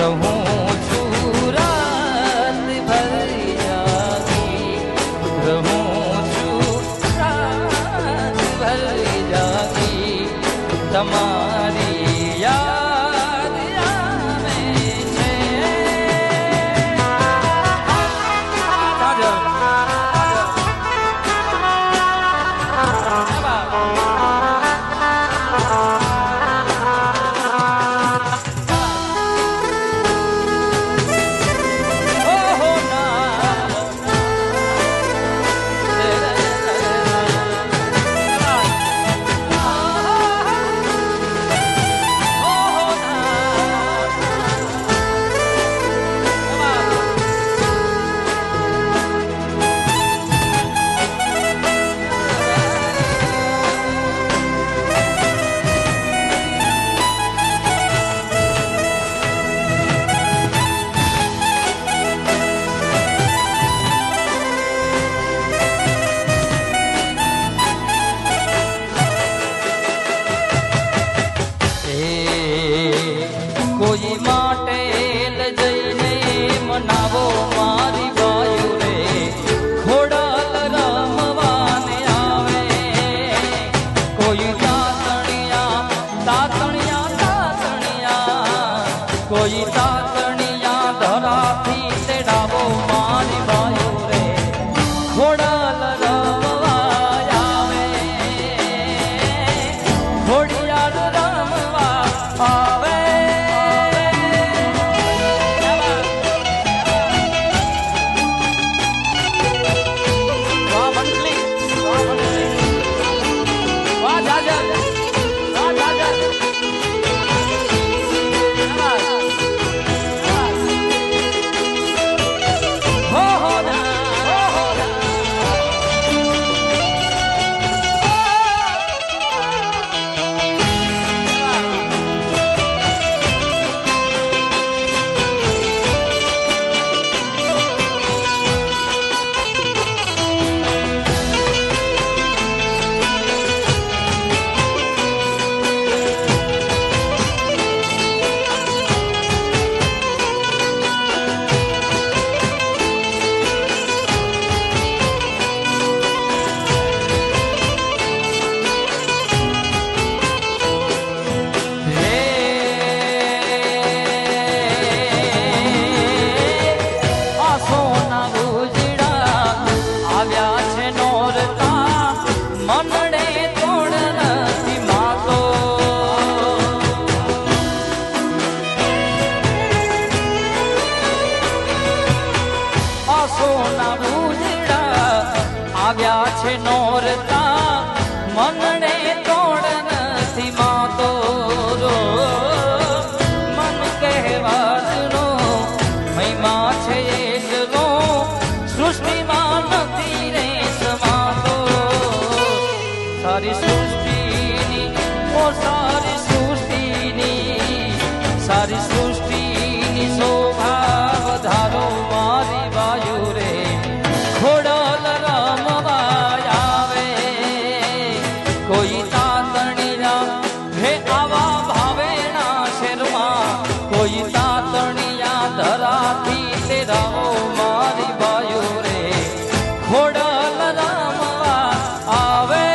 રહું છું રાત ભર જાગી, રહું છું રાત ભર જાગી, તમારી યાદ આવે છે. કોઈ માટે જઈને મનાવો મારી બાયુ રે, ખોડાલ રમવાને આવે. કોઈ તાતણિયા તાતણિયા તાતણિયા, કોઈ તાતણિયા ધરાથી તેડાવો મારી બાયુ રે, ખોડાલ રમવા આવે, ખોડિયાર રમવા આવે. સોના ઉજડા આવ્યા છે નોરતા, મનને તોડ નથી માતો. મન કહેવાનો મહિમા છે એટલો, સૃષ્ટિમાં નથી રે સમાતો. સારી સૃષ્ટિની ઓ સારી સૃષ્ટિની, સારી સૃષ્ટિની શોભા વધારો મારી બાયુ રે, ખોડાલ રમવા આવે. કોઈ તાતણિયા હે આવા ભાવેના શેરમાં, કોઈ તાતણિયા ધરાથી તેરાવો મારી બાયુ રે, ખોડાલ રમવા આવે.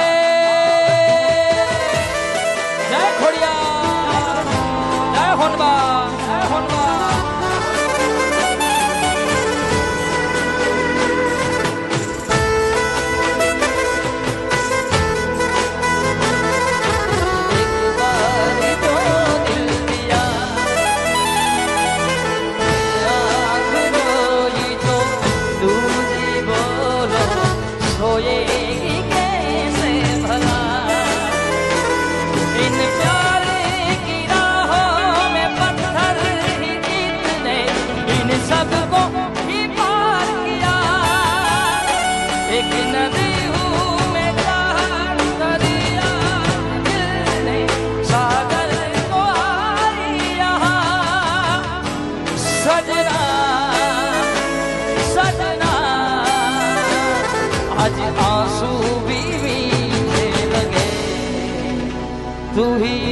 જય ખોડિયાર, જય હોનબા, જય હોનબા. आज आंसू भी लगे, तू ही